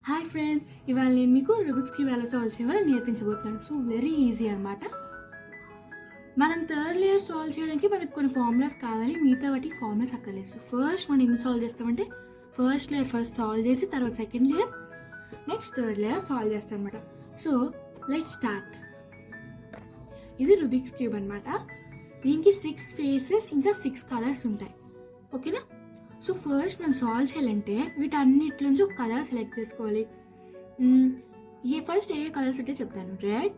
Hi friends, ఇవాళ నేను మీకు రూబిక్స్ క్యూబ్ ఎలా సాల్వ్ చేయాలో నేర్పించబోతున్నాను. సో వెరీ ఈజీ అనమాట. మనం థర్డ్ లేయర్ సాల్వ్ చేయడానికి మనకు కొన్ని ఫార్ములాస్ కావాలి, మిగతా వాటి ఫార్ములాస్ అక్కర్లేదు. సో ఫస్ట్ మనం ఏం సాల్వ్ చేస్తామంటే ఫస్ట్ లేయర్ సాల్వ్ చేసి తర్వాత second layer, next third layer solve చేస్తాం అనమాట. So let start. ఇది రూబిక్స్ క్యూబ్ అనమాట. దీనికి 6 ఫేసెస్ ఇంకా 6 కలర్స్ ఉంటాయి. ఓకేనా? సో ఫస్ట్ మనం సాల్వ్ చేయాలంటే వీటన్నిటిలోంచి ఒక కలర్ సెలెక్ట్ చేసుకోవాలి. ఫస్ట్ ఏ కలర్స్ ఉంటే చెప్తాను. Red,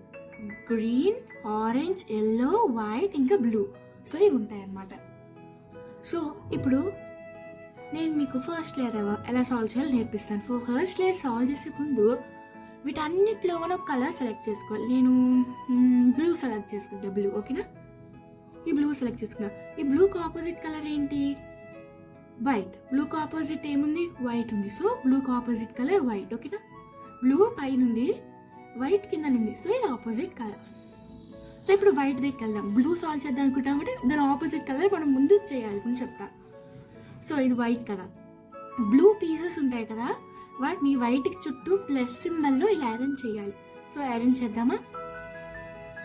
green, orange, yellow, white ఇంకా బ్లూ. సో ఇవి ఉంటాయి అన్నమాట. సో ఇప్పుడు నేను మీకు ఫస్ట్ లేయర్ ఎలా సాల్వ్ చేయాలో నేర్పిస్తాను. ఫస్ట్ లేయర్ సాల్వ్ చేసే ముందు వీటన్నిటిలో మనం ఒక కలర్ సెలెక్ట్ చేసుకోవాలి. నేను బ్లూ సెలెక్ట్ చేసుకుంటా. బ్లూ. ఓకేనా? ఈ బ్లూ సెలెక్ట్ చేసుకున్నా. ఈ బ్లూకి ఆపోజిట్ కలర్ ఏంటి? వైట్. బ్లూకి ఆపోజిట్ ఏముంది? వైట్ ఉంది. సో బ్లూకి ఆపోజిట్ కలర్ వైట్. ఓకేనా? బ్లూ పైన ఉంది, వైట్ కింద ఉంది. సో ఇది ఆపోజిట్ కలర్. సో ఇప్పుడు వైట్ దగ్గరికి వెళ్దాం. బ్లూ సాల్వ్ చేద్దాం అనుకుంటాం కాబట్టి దాని ఆపోజిట్ కలర్ మనం ముందు చేయాలి అని చెప్తా. సో ఇది వైట్ కదా. బ్లూ పీసెస్ ఉంటాయి కదా, వాటిని వైట్కి చుట్టూ ప్లస్ సింబల్లో ఇలా అరేంజ్ చేయాలి. సో అరేంజ్ చేద్దామా?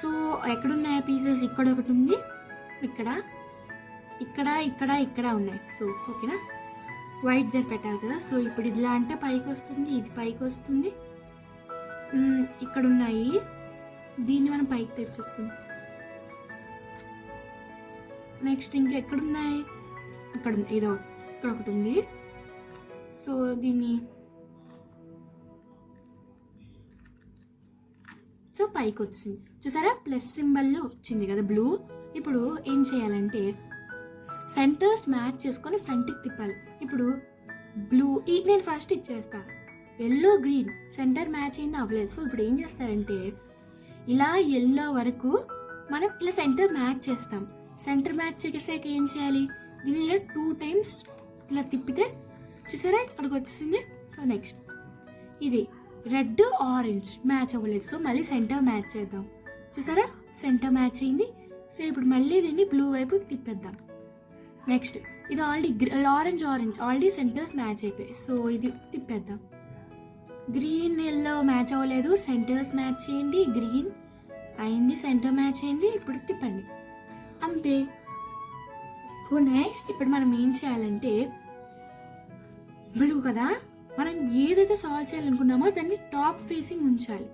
సో ఎక్కడున్నాయా పీసెస్? ఇక్కడ ఒకటి ఉంది, ఇక్కడ ఇక్కడ ఇక్కడ ఇక్కడ ఉన్నాయి. సో ఓకేనా? వైట్ దగ్గర పెట్టాలి కదా. సో ఇప్పుడు ఇదిలా అంటే పైకి వస్తుంది, ఇది పైకి వస్తుంది. ఇక్కడ ఉన్నాయి, దీన్ని మనం పైకి తెచ్చేసుకుందాం. నెక్స్ట్ ఇంకా ఎక్కడున్నాయి? ఇక్కడ ఇదో ఇక్కడ ఒకటి ఉంది. సో దీన్ని సో పైకి వచ్చింది. చూసారా? ప్లస్ సింబల్లో వచ్చింది కదా బ్లూ. ఇప్పుడు ఏం చేయాలంటే సెంటర్స్ మ్యాచ్ చేసుకొని ఫ్రంట్కి తిప్పాలి. ఇప్పుడు బ్లూ నేను ఫస్ట్ ఇచ్చేస్తా. ఎల్లో, గ్రీన్ సెంటర్ మ్యాచ్ అయింది, అవ్వలేదు. సో ఇప్పుడు ఏం చేస్తారంటే ఇలా ఎల్లో వరకు మనం ఇలా సెంటర్ మ్యాచ్ చేస్తాం. సెంటర్ మ్యాచ్ చేసాక ఏం చేయాలి? దీన్ని ఇలా 2 టైమ్స్ ఇలా తిప్పితే చూసారా అక్కడికి వచ్చేసింది. నెక్స్ట్ ఇది రెడ్, ఆరెంజ్ మ్యాచ్ అవ్వలేదు. సో మళ్ళీ సెంటర్ మ్యాచ్ చేద్దాం. చూసారా? సెంటర్ మ్యాచ్ అయింది. సో ఇప్పుడు మళ్ళీ దీన్ని బ్లూ వైపు తిప్పేద్దాం. నెక్స్ట్ ఇది already orange already centres match అయిపోయాయి. సో ఇది తిప్పేద్దాం. గ్రీన్, ఎల్లో మ్యాచ్ అవ్వలేదు, సెంటర్స్ మ్యాచ్ చేయండి. గ్రీన్ అయింది, సెంటర్ మ్యాచ్ అయింది. ఇప్పుడు తిప్పండి. అంతే. సో నెక్స్ట్ ఇప్పుడు మనం ఏం చేయాలంటే బ్లూ కదా, మనం ఏదైతే సాల్వ్ చేయాలనుకున్నామో దాన్ని టాప్ ఫేసింగ్ ఉంచాలి.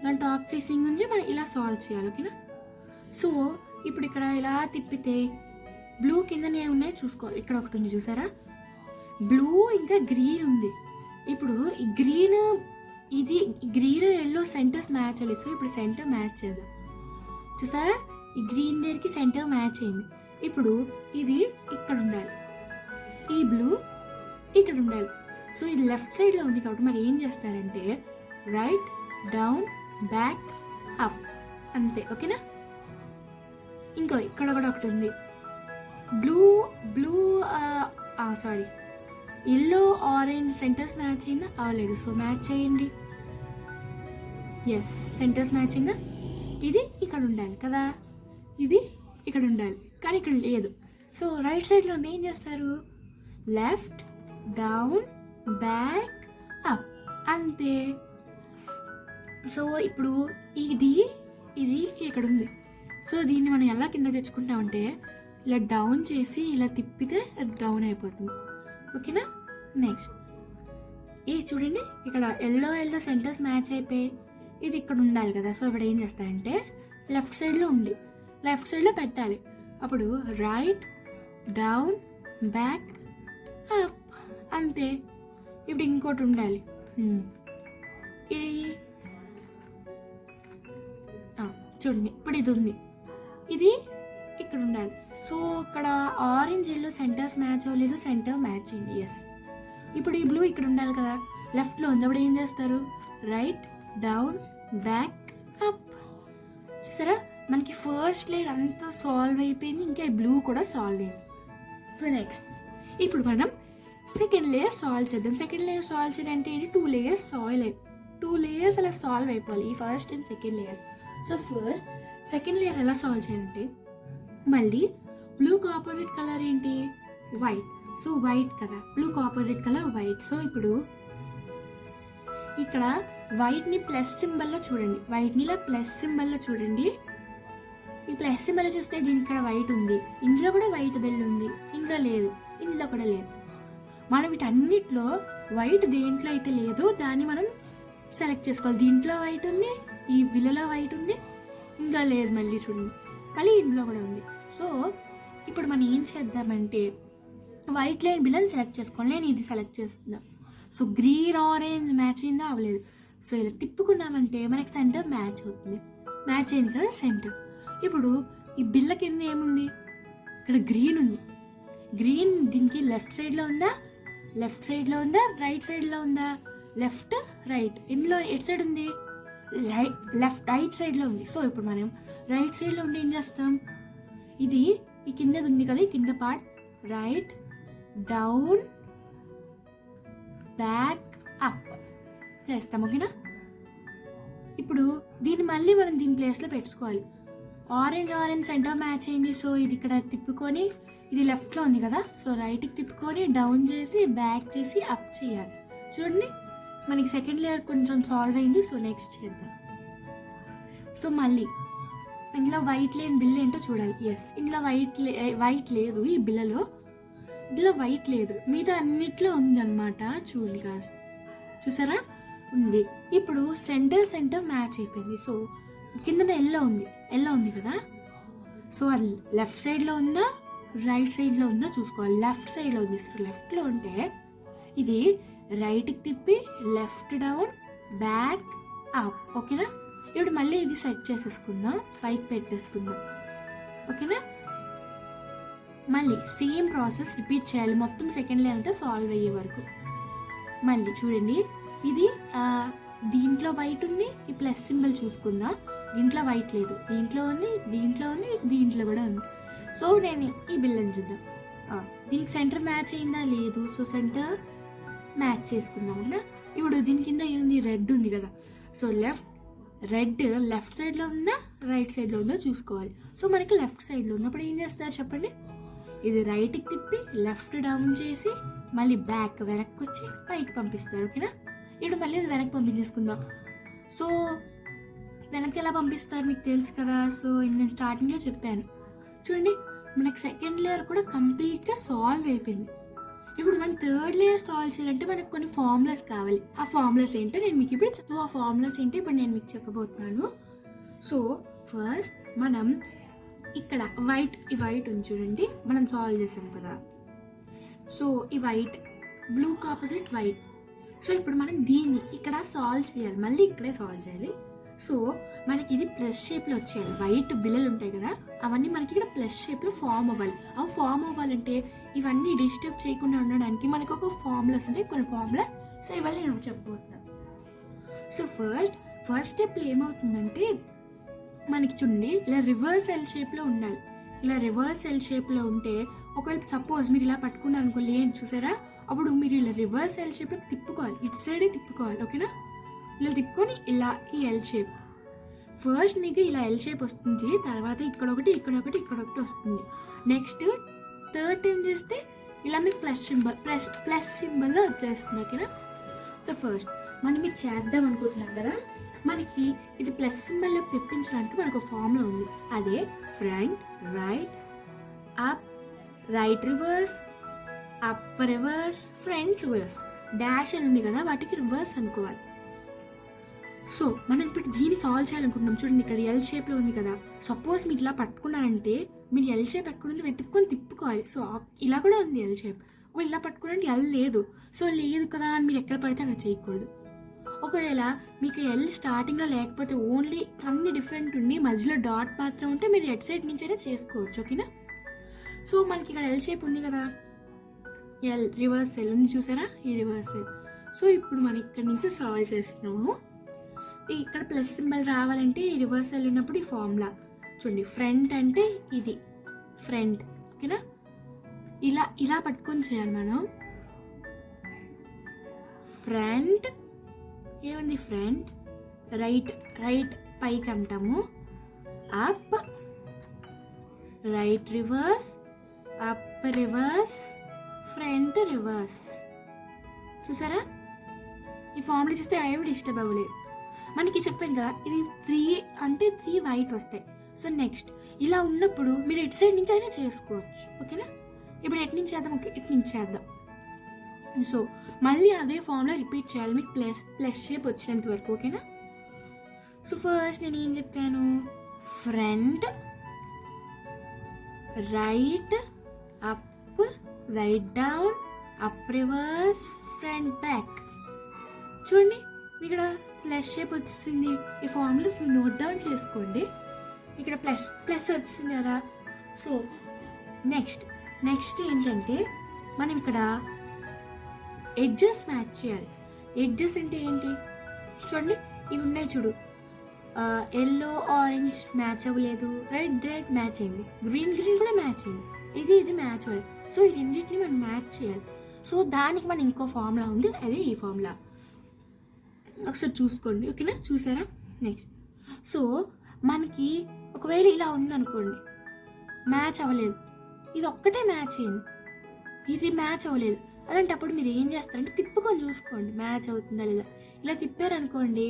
దాని టాప్ ఫేసింగ్ ఉంచి మనం ఇలా సాల్వ్ చేయాలి. ఓకేనా? సో ఇప్పుడు ఇక్కడ ఇలా తిప్పితే బ్లూ కిందనే ఉన్నాయి చూసుకోవాలి. ఇక్కడ ఒకటి ఉంది చూసారా? బ్లూ ఇంకా గ్రీన్ ఉంది. ఇప్పుడు ఈ గ్రీన్ ఎల్లో సెంటర్స్ మ్యాచ్ అయ్యి. సో ఇప్పుడు సెంటర్ మ్యాచ్ చేద్దాం. చూసారా? ఈ గ్రీన్ దగ్గరికి సెంటర్ మ్యాచ్ అయింది. ఇప్పుడు ఇది ఇక్కడ ఉండాలి, ఈ బ్లూ ఇక్కడ ఉండాలి. సో ఇది లెఫ్ట్ సైడ్లో ఉంది కాబట్టి మరి ఏం చేస్తారంటే రైట్, డౌన్, బ్యాక్, అప్. అంతే. ఓకేనా? ఇంకో ఇక్కడ కూడా ఒకటి ఉంది. Blue sorry yellow, orange centres match అయిందా? అవ్వలేదు. సో మ్యాచ్ చేయండి. ఎస్, సెంటర్స్ మ్యాచ్ అయిందా? ఇది ఇక్కడ ఉండాలి కదా, ఇది ఇక్కడ ఉండాలి కానీ ఇక్కడ లేదు. సో రైట్ సైడ్లో ఉంది. ఏం చేస్తారు? Left, down, back, up. అంతే. సో ఇప్పుడు ఇది ఇక్కడ ఉంది. సో దీన్ని మనం ఎలా కింద తెచ్చుకుంటామంటే ఇలా డౌన్ చేసి ఇలా తిప్పితే అది డౌన్ అయిపోతుంది. ఓకేనా? నెక్స్ట్ చూడండి, ఇక్కడ ఎల్లో సెంటర్స్ మ్యాచ్ అయిపోయి ఇది ఇక్కడ ఉండాలి కదా. సో ఇప్పుడు ఏం చేస్తారంటే లెఫ్ట్ సైడ్లో పెట్టాలి. అప్పుడు రైట్, డౌన్, బ్యాక్, అప్. అంతే. ఇప్పుడు ఇంకోటి ఉండాలి. ఇది చూడండి, ఇప్పుడు ఇది ఉంది, ఇది ఇక్కడ ఉండాలి. సో ఇక్కడ ఆరెంజ్, ఎల్లో సెంటర్స్ మ్యాచ్ అవ్వలేదు, సెంటర్ మ్యాచ్ అయింది. ఎస్. ఇప్పుడు ఈ బ్లూ ఇక్కడ ఉండాలి కదా, లెఫ్ట్లో ఉంది. అప్పుడు ఏం చేస్తారు? Right, down, back, up. చూసారా? మనకి ఫస్ట్ లేయర్ అంతా సాల్వ్ అయిపోయింది, ఇంకా ఈ బ్లూ కూడా సాల్వ్ అయింది. సో నెక్స్ట్ ఇప్పుడు మనం సెకండ్ లేయర్ సాల్వ్ చేద్దాం. సెకండ్ లేయర్ సాల్వ్ చేయాలంటే ఏంటి? 2 లేయర్స్ టూ లేయర్స్ అలా సాల్వ్ అయిపోవాలి, ఈ first and second layer. So first second layer ఎలా సాల్వ్ చేయాలంటే మళ్ళీ బ్లూకి ఆపోజిట్ కలర్ ఏంటి? వైట్. సో వైట్ కదా, బ్లూకి ఆపోజిట్ కలర్ వైట్. సో ఇప్పుడు ఇక్కడ వైట్ని ప్లస్ సింబల్లో చూడండి, వైట్ని ఇలా ప్లస్ సింబల్లో చూడండి. ఈ ప్లస్ సింబల్ చూస్తే దీని ఇక్కడ వైట్ ఉంది, ఇందులో కూడా వైట్ బెల్ ఉంది, ఇందులో లేదు, ఇందులో కూడా లేదు. మనం వీటన్నిటిలో వైట్ దేంట్లో అయితే లేదో దాన్ని మనం సెలెక్ట్ చేసుకోవాలి. దీంట్లో వైట్ ఉంది, ఈ బిల్లలో వైట్ ఉంది, ఇంకా లేదు, మళ్ళీ చూడండి, మళ్ళీ ఇందులో కూడా ఉంది. సో ఇప్పుడు మనం ఏం చేద్దామంటే వైట్ లేని బిల్లని సెలెక్ట్ చేసుకోండి. నేను ఇది సెలెక్ట్ చేస్తున్నా. సో గ్రీన్ ఆరెంజ్ మ్యాచ్ అయిందో అవ్వలేదు. సో ఇలా తిప్పుకున్నామంటే మనకి సెంటర్ మ్యాచ్ అవుతుంది. మ్యాచ్ అయింది కదా సెంటర్. ఇప్పుడు ఈ బిల్ల కింద ఏముంది, ఇక్కడ గ్రీన్ ఉంది. గ్రీన్ దీనికి లెఫ్ట్ సైడ్లో ఉందా, లెఫ్ట్ సైడ్లో ఉందా, రైట్ సైడ్లో ఉందా, లెఫ్ట్ రైట్, ఇందులో ఎటు సైడ్ ఉంది, రైట్ సైడ్లో ఉంది. సో ఇప్పుడు మనం రైట్ సైడ్లో ఉండి ఏం చేస్తాం, ఇది ఈ కిందది ఉంది కదా, ఈ కింద part right down back up చేస్తాం. ఓకేనా? ఇప్పుడు దీన్ని మళ్ళీ మనం దీని ప్లేస్లో పెట్టుకోవాలి. ఆరెంజ్ సెంటర్ మ్యాచ్ అయింది. సో ఇది ఇక్కడ తిప్పుకొని, ఇది లెఫ్ట్లో ఉంది కదా, సో రైట్కి తిప్పుకొని డౌన్ చేసి బ్యాక్ చేసి అప్ చేయాలి. చూడండి మనకి సెకండ్ లేయర్ కొంచెం సాల్వ్ అయింది. సో నెక్స్ట్ చేద్దాం. సో మళ్ళీ ఇందులో వైట్ లేని బిల్ ఏంటో చూడాలి. ఎస్, ఇందులో వైట్ లేదు, ఈ బిల్లలో ఇందులో వైట్ లేదు, మిగతా అన్నిట్లో ఉందన్నమాట. చూడండి కాస్త, చూసారా ఉంది. ఇప్పుడు సెంటర్ మ్యాచ్ అయిపోయింది. సో కింద ఎల్లో ఉంది కదా, సో అది లెఫ్ట్ సైడ్లో ఉందా రైట్ సైడ్లో ఉందో చూసుకోవాలి. లెఫ్ట్ సైడ్లో ఉంది. సో లెఫ్ట్లో ఉంటే ఇది రైట్కి తిప్పి లెఫ్ట్ డౌన్ బ్యాక్ అప్. ఓకేనా? ఇప్పుడు మళ్ళీ ఇది సెట్ చేసేసుకుందాం, పైకి పెట్టేసుకుందాం. ఓకేనా? మళ్ళీ సేమ్ ప్రాసెస్ రిపీట్ చేయాలి మొత్తం సెకండ్ లేయర్ అంతా సాల్వ్ అయ్యే వరకు. మళ్ళీ చూడండి, ఇది దీంట్లో వైట్ ఉంది, ఈ ప్లస్ సింబల్ చూసుకుందాం. దీంట్లో వైట్ లేదు, దీంట్లో ఉంది, దీంట్లో కూడా ఉంది. సో నేను ఈ బిల్లని చూద్దాం. దీనికి సెంటర్ మ్యాచ్ అయిందా లేదు. సో సెంటర్ మ్యాచ్ చేసుకుందాం. అవునా? ఇప్పుడు దీని కింద ఏముంది, రెడ్ ఉంది కదా. సో రెడ్ లెఫ్ట్ సైడ్లో ఉందా రైట్ సైడ్లో ఉందో చూసుకోవాలి. సో మనకి లెఫ్ట్ సైడ్లో ఉన్నప్పుడు ఏం చేస్తారు చెప్పండి, ఇది రైట్కి తిప్పి లెఫ్ట్ డౌన్ చేసి మళ్ళీ బ్యాక్ వెనక్కి వచ్చి పైకి పంపిస్తారు. ఓకేనా? ఇప్పుడు మళ్ళీ ఇది వెనక్కి పంపించేసుకుందాం. సో వెనక్కి ఎలా పంపిస్తారు మీకు తెలుసు కదా. సో నేను స్టార్టింగ్లో చెప్పాను. చూడండి మనకి సెకండ్ లేయర్ కూడా కంప్లీట్గా సాల్వ్ అయిపోయింది. ఇప్పుడు మనం థర్డ్ లేయర్ సాల్వ్ చేయాలంటే మనకు కొన్ని ఫార్ములాస్ కావాలి. ఆ ఫార్ములాస్ ఏంటో నేను మీకు ఇప్పుడు ఆ ఫార్ములాస్ ఏంటో ఇప్పుడు నేను మీకు చెప్పబోతున్నాను. సో ఫస్ట్ మనం ఇక్కడ ఈ వైట్ ఉంది చూడండి, మనం సాల్వ్ చేసాం కదా. సో ఈ వైట్ బ్లూకి ఆపోజిట్ వైట్. సో ఇప్పుడు మనం దీన్ని ఇక్కడ సాల్వ్ చేయాలి, మళ్ళీ ఇక్కడే సాల్వ్ చేయాలి. సో మనకి ఇది ప్లస్ షేప్లో వచ్చేయాలి. వైట్ బిల్లలు ఉంటాయి కదా, అవన్నీ మనకి ఇక్కడ ప్లస్ షేప్లో ఫామ్ అవ్వాలి. అవి ఫామ్ అవ్వాలంటే ఇవన్నీ డిస్టర్బ్ చేయకుండా ఉండడానికి మనకు ఒక ఫార్ములాస్ ఉంటాయి, కొన్ని ఫార్ములా. సో ఇవన్నీ నేను చెప్పబోతున్నాను. సో ఫస్ట్ స్టెప్లో ఏమవుతుందంటే మనకి చూడండి ఇలా రివర్స్ ఎల్ షేప్లో ఉండాలి. ఇలా రివర్స్ ఎల్ షేప్లో ఉంటే ఒకవేళ సపోజ్ మీరు ఇలా పట్టుకున్నారు అనుకో, లేని చూసారా, అప్పుడు మీరు ఇలా రివర్స్ ఎల్ షేప్లో తిప్పుకోవాలి, ఇటు సైడే తిప్పుకోవాలి. ఓకేనా? ఇలా తిప్పుకొని ఇలా ఈ ఎల్ షేప్, ఫస్ట్ మీకు ఇలా ఎల్ షేప్ వస్తుంది, తర్వాత ఇక్కడ ఒకటి వస్తుంది. నెక్స్ట్ థర్డ్ టైం చేస్తే ఇలా మీకు ప్లస్ సింబల్లో వచ్చేస్తుంది. ఓకేనా? సో ఫస్ట్ మనం ఇది చేద్దాం అనుకుంటున్నాం కదా, మనకి ఇది ప్లస్ సింబల్లో తెప్పించడానికి మనకు ఒక ఫార్ములా ఉంది. అదే front right up, right reverse, up reverse, front reverse. Dash అని ఉంది కదా, వాటికి రివర్స్ అనుకోవాలి. సో మనం ఇప్పుడు దీన్ని సాల్వ్ చేయాలనుకుంటున్నాం. చూడండి ఇక్కడ ఎల్ షేప్లో ఉంది కదా, సపోజ్ మీరు ఇలా పట్టుకున్నారంటే మీరు ఎల్ షేప్ ఎక్కడుంది వెతుక్కొని తిప్పుకోవాలి. సో ఇలా కూడా ఉంది ఎల్ షేప్. ఒకవేళ ఇలా పట్టుకున్నారంటే ఎల్ లేదు, సో లేదు కదా అని మీరు ఎక్కడ పడితే అక్కడ చేయకూడదు. ఒకవేళ మీకు ఎల్ స్టార్టింగ్లో లేకపోతే ఓన్లీ అన్ని డిఫరెంట్ ఉండి మధ్యలో డాట్ మాత్రం ఉంటే మీరు ఎట్ సైడ్ నుంచి అయినా చేసుకోవచ్చు. ఓకేనా? సో మనకి ఇక్కడ ఎల్ షేప్ ఉంది కదా, ఎల్ రివర్స్ ఎల్ ఉంది చూసారా, ఈ రివర్స్ ఎల్. సో ఇప్పుడు మనం ఇక్కడ నుంచి సాల్వ్ చేస్తున్నాము. ఇక్కడ ప్లస్ సింబల్ రావాలంటే ఈ రివర్స్ ఎల్ ఉన్నప్పుడు ఈ ఫార్ములా చూడండి, ఫ్రంట్ అంటే ఇది ఫ్రంట్. ఓకేనా? ఇలా పట్టుకొని చేయాలి మనం. ఫ్రంట్ ఏముంది, ఫ్రంట్ రైట్ పైకి అంటాము, up right reverse, up reverse, front reverse. చూసారా? ఈ ఫార్ములా చూస్తే ఐవి డిస్టర్బ్ అవ్వలేదు. మనకి చెప్పాను కదా ఇది 3 అంటే 3 వైట్ వస్తాయి. సో నెక్స్ట్ ఇలా ఉన్నప్పుడు మీరు ఎటు సైడ్ నుంచి అయినా చేసుకోవచ్చు. ఓకేనా, ఇప్పుడు ఎటు నుంచి చేద్దాం? ఓకే, ఇటు నుంచి చేద్దాం. సో మళ్ళీ అదే ఫార్ములా రిపీట్ చేయాలి మీకు ప్లస్ షేప్ వచ్చేంత వరకు. ఓకేనా, సో ఫస్ట్ నేను ఏం చెప్పాను? Front, right, up, right down, up reverse, front back. చూడండి ఇక్కడ ప్లస్ షేప్ వచ్చింది. ఈ ఫార్ములాస్ మీరు నోట్ డౌన్ చేసుకోండి. ఇక్కడ ప్లస్ ప్లస్ వచ్చింది కదా. సో నెక్స్ట్ ఏంటంటే మనం ఇక్కడ ఎడ్జెస్ మ్యాచ్ చేయాలి. ఎడ్జెస్ అంటే ఏంటి? చూడండి ఇవి ఉన్నాయి చూడు, ఎల్లో ఆరెంజ్ మ్యాచ్ అవ్వలేదు, రెడ్ మ్యాచ్ అయింది, గ్రీన్ కూడా మ్యాచ్ అయింది, ఇది మ్యాచ్ అవ్వలేదు. సో ఈ రెండింటిని మనం మ్యాచ్ చేయాలి. సో దానికి మన ఇంకో ఫార్ములా ఉంది, అదే ఈ ఫార్ములా. ఒకసారి చూసుకోండి. ఓకేనా, చూసారా? నెక్స్ట్ సో మనకి ఒకవేళ ఇలా ఉందనుకోండి, మ్యాచ్ అవ్వలేదు, ఇది ఒక్కటే మ్యాచ్ అయింది, ఇది మ్యాచ్ అవ్వలేదు. అలాంటప్పుడు మీరు ఏం చేస్తారంటే తిప్పుకొని చూసుకోండి మ్యాచ్ అవుతుందా లేదా. ఇలా తిప్పారనుకోండి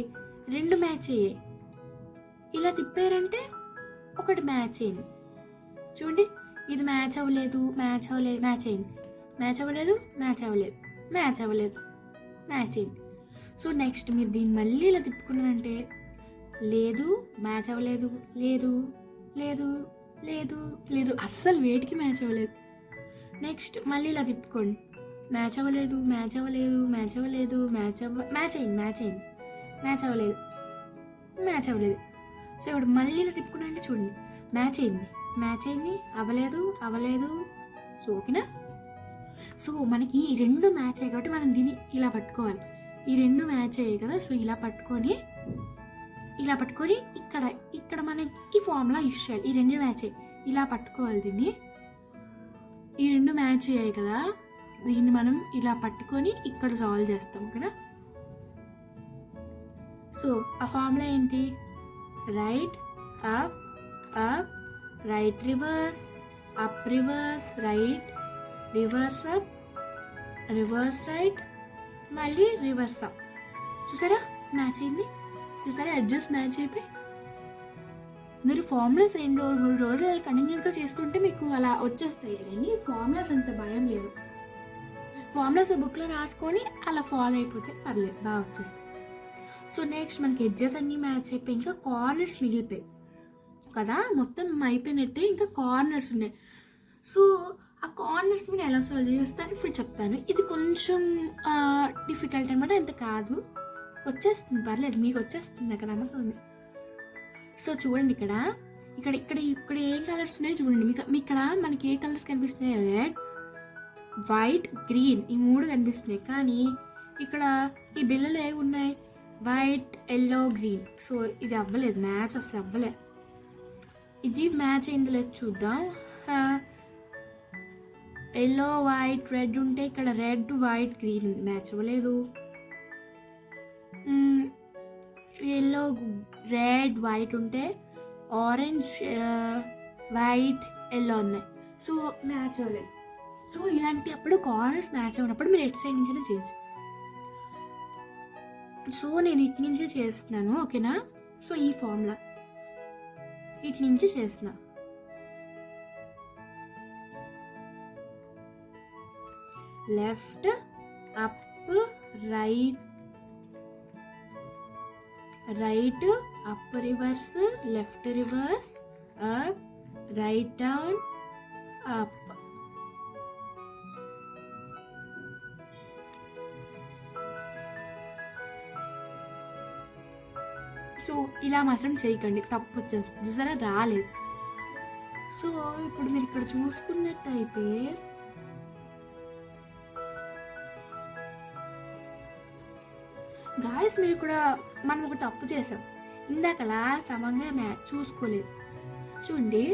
2 మ్యాచ్ అయ్యాయి, ఇలా తిప్పారంటే ఒకటి మ్యాచ్ అయింది. చూడండి ఇది మ్యాచ్ అవ్వలేదు, మ్యాచ్ అయింది, మ్యాచ్ అవ్వలేదు, మ్యాచ్ అయింది. సో నెక్స్ట్ మీరు దీన్ని మళ్ళీ ఇలా తిప్పుకున్నారంటే లేదు, మ్యాచ్ అవ్వలేదు, లేదు, అస్సలు వేటికి మ్యాచ్ అవ్వలేదు. నెక్స్ట్ మళ్ళీ ఇలా తిప్పుకోండి, మ్యాచ్ అవ్వలేదు, మ్యాచ్ అవ్వలేదు. సో ఇప్పుడు మళ్ళీ ఇలా తిప్పుకున్నారంటే చూడండి మ్యాచ్ అయింది, అవ్వలేదు. సో ఓకేనా, సో మనకి ఈ 2 మ్యాచ్ అయ్యాయి కాబట్టి మనం దీన్ని ఇలా పట్టుకోవాలి. ఈ 2 మ్యాచ్ అయ్యాయి కదా, సో ఇలా పట్టుకొని ఇక్కడ మనం ఈ ఫార్ములా యూస్ చేయాలి. ఈ 2 మ్యాచ్ అయ్యాయి, ఇలా పట్టుకోవాలి దీన్ని. ఈ 2 మ్యాచ్ అయ్యాయి కదా, దీన్ని మనం ఇలా పట్టుకొని ఇక్కడ సాల్వ్ చేస్తాం కదా. సో ఆ ఫార్ములా ఏంటి? Right up, right reverse, up reverse, right reverse up, reverse right, మళ్ళీ రివర్స్ అప్. చూసారా మ్యాచ్ అయింది, చూసారా అడ్జస్ట్ మ్యాచ్ అయిపోయి. మీరు ఫార్ములాస్ 2-3 రోజులు కంటిన్యూస్గా చేస్తుంటే మీకు అలా వచ్చేస్తాయి. కానీ ఫార్ములాస్ అంత భయం లేదు. ఫార్ములాస్ బుక్లో రాసుకొని అలా ఫాలో అయిపోతే పర్లేదు, బాగా వచ్చేస్తాయి. సో నెక్స్ట్ మనకి ఎడ్జెస్ అన్నీ మ్యాచ్ అయిపోయి ఇంకా కార్నర్స్ మిగిలిపోయాయి కదా, మొత్తం అయిపోయినట్టే. ఇంకా కార్నర్స్ ఉన్నాయి. సో ఆ కార్నర్స్ మీరు ఎలా సాల్వ్ చేస్తారని ఇప్పుడు చెప్తాను. ఇది కొంచెం డిఫికల్ట్ అనమాట, అంత కాదు, వచ్చేస్తుంది, పర్లేదు, మీకు వచ్చేస్తుంది, అక్కడ నమ్మకం ఉంది. సో చూడండి ఇక్కడ ఏం కలర్స్ ఉన్నాయి చూడండి. మీకు ఇక్కడ మనకి ఏ కలర్స్ కనిపిస్తున్నాయి? రెడ్, వైట్, గ్రీన్, ఈ 3 కనిపిస్తున్నాయి. కానీ ఇక్కడ ఈ బిల్లలు ఏవి ఉన్నాయి? White, yellow, green. సో ఇది అవ్వలేదు, మ్యాచ్ అసలు అవ్వలేదు. ఇది మ్యాచ్ అయింది లేదు చూద్దాం. ఎల్లో, వైట్, రెడ్ ఉంటే ఇక్కడ రెడ్, వైట్, గ్రీన్ ఉంది, మ్యాచ్ అవ్వలేదు. ఎల్లో, రెడ్, వైట్ ఉంటే ఆరెంజ్, వైట్, ఎల్లో ఉన్నాయి, సో మ్యాచ్ అవ్వలేదు. సో ఇలాంటి అప్పుడు కార్నర్స్ మ్యాచ్ అయినప్పుడు మీరు ఎటు సైడ్ నుంచి చేయొచ్చు. సో నేను ఇటు నుంచే చేస్తున్నాను. ఓకేనా, సో ఈ ఫార్ములా ఇటు నుంచి చేస్తున్నా. Left up, right up reverse, left reverse, up, right down, up. So ఇలా మాత్రం చేయకండి, తప్పు వచ్చేస్తుంది. చూసారా రాలేదు. సో ఇప్పుడు మీరు ఇక్కడ చూసుకున్నట్టయితే గాయస్ మీరు కూడా మనం ఒక తప్పు చేసాం. ఇందాకలా సమంగా మ్యాచ్ చూసుకోలేదు. చూడండి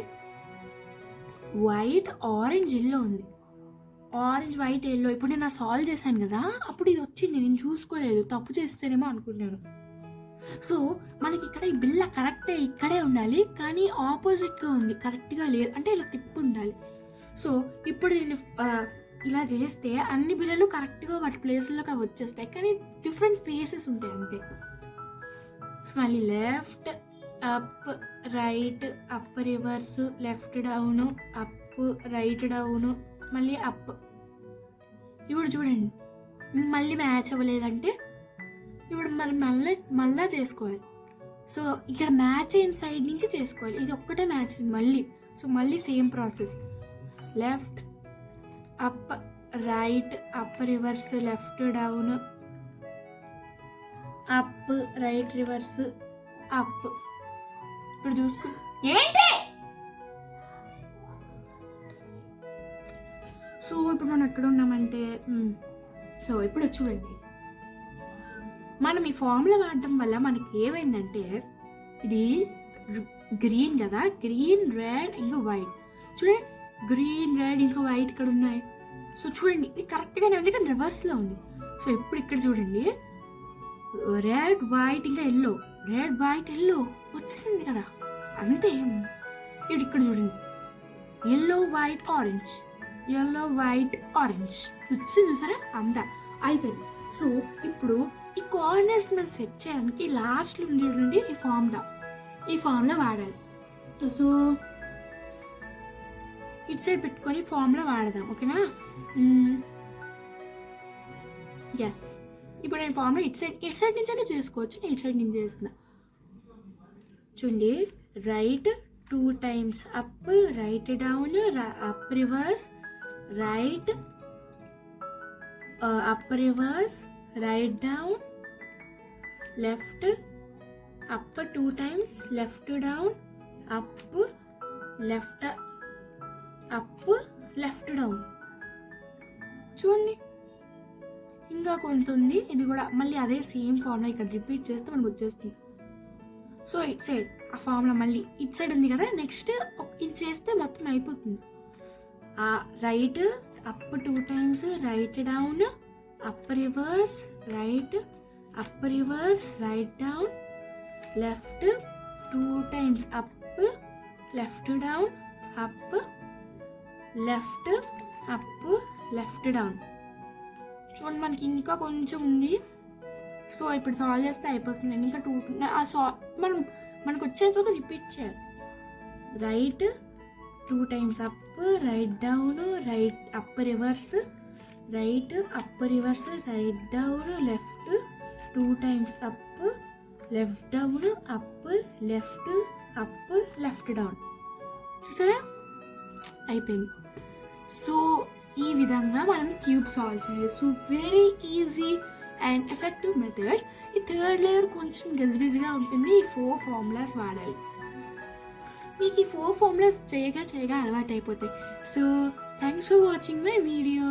వైట్, ఆరెంజ్, ఎల్లో ఉంది, ఆరెంజ్, వైట్, ఎల్లో. ఇప్పుడు నేను సాల్వ్ చేశాను కదా, అప్పుడు ఇది వచ్చింది, నేను చూసుకోలేదు, తప్పు చేస్తేనేమో అనుకున్నాను. సో మనకి ఇక్కడ ఈ బిల్ల కరెక్టే ఇక్కడే ఉండాలి, కానీ ఆపోజిట్గా ఉంది, కరెక్ట్గా లేదు, అంటే ఇలా తిప్పు ఉండాలి. సో ఇప్పుడు నేను ఇలా చేస్తే అన్ని బిళ్ళలు కరెక్ట్గా వాటి ప్లేస్లోకి అవి వచ్చేస్తాయి, కానీ డిఫరెంట్ ఫేసెస్ ఉంటాయి అంతే. సో మళ్ళీ left up right up reverse left down up right down మళ్ళీ అప్. ఇప్పుడు చూడండి మళ్ళీ మ్యాచ్ అవ్వలేదంటే ఇప్పుడు మనం మళ్ళా చేసుకోవాలి. సో ఇక్కడ మ్యాచ్ అయిన సైడ్ నుంచి చేసుకోవాలి, ఇది ఒక్కటే మ్యాచ్ అయింది మళ్ళీ. సో మళ్ళీ same process, left up right up reverse left down up right reverse up. ఇప్పుడు చూసుకుని ఏంటి, సో ఇప్పుడు మనం ఎక్కడ ఉన్నామంటే సో ఇప్పుడు చూడండి మనం ఈ ఫార్ములా వాడడం వల్ల మనకి ఏమైందంటే ఇది గ్రీన్ కదా, గ్రీన్ రెడ్ ఇంకా వైట్. చూడండి గ్రీన్ రెడ్ ఇంకా వైట్ ఇక్కడ ఉన్నాయి. సో చూడండి ఇది కరెక్ట్గానే ఉంది కానీ రివర్స్లో ఉంది. సో ఇప్పుడు ఇక్కడ చూడండి రెడ్ వైట్ ఇంకా ఎల్లో, రెడ్ వైట్ ఎల్లో వచ్చింది కదా అంతే. ఇప్పుడు ఇక్కడ చూడండి yellow white orange, yellow white orange వచ్చింది చూసారా, అంతా అయిపోయింది. సో ఇప్పుడు ఈ కార్నర్స్ మనం సెట్ చేయడానికి లాస్ట్లో చూడండి ఈ ఫార్ములా వాడాలి. సో ఇటు సైడ్ పెట్టుకొని ఫార్ములా వాడదాం, ఓకేనా? ఎస్, ఇప్పుడు నేను ఫార్ములా ఇటు సైడ్ నుంచి అంటే చేసుకోవచ్చు, నేను ఇటు సైడ్ నుంచి చేస్తున్నా. చూడండి right 2 times up right down up reverse right up reverse right down left up 2 times left down up left up left down. చూడండి ఇంకా కొంత ఉంది, ఇది కూడా మళ్ళీ అదే సేమ్ ఫార్ములా ఇక్కడ రిపీట్ చేస్తే మనకు వచ్చేస్తుంది. సో ఇట్ సైడ్ ఆ ఫార్ములా మళ్ళీ ఇట్ సైడ్ ఉంది కదా, నెక్స్ట్ ఇది చేస్తే మొత్తం అయిపోతుంది. Right up 2 times right down up reverse right up reverse right down left 2 times up left down up left up left down. చూడండి మనకి ఇంకా కొంచెం ఉంది. సో ఇప్పుడు సాల్వ్ చేస్తే అయిపోతుంది, ఇంకా 2 మనకు వచ్చేంతవరకు రిపీట్ చేయాలి. Right 2 times up right down right up reverse right up reverse right down left 2 times up left down up left up left down. చూసారా అయిపోయింది. సో ఈ విధంగా మనం క్యూబ్ సాల్వ్ చేయాలి. So very easy and effective methods. ఈ third layer కొంచెం గజిబిజిగా ఉంటుంది, ఈ 4 ఫార్ములాస్ వాడాలి. మీకు ఈ 4 ఫార్ములాస్ చేయగా అలవాటు అయిపోతాయి. So thanks for watching my video.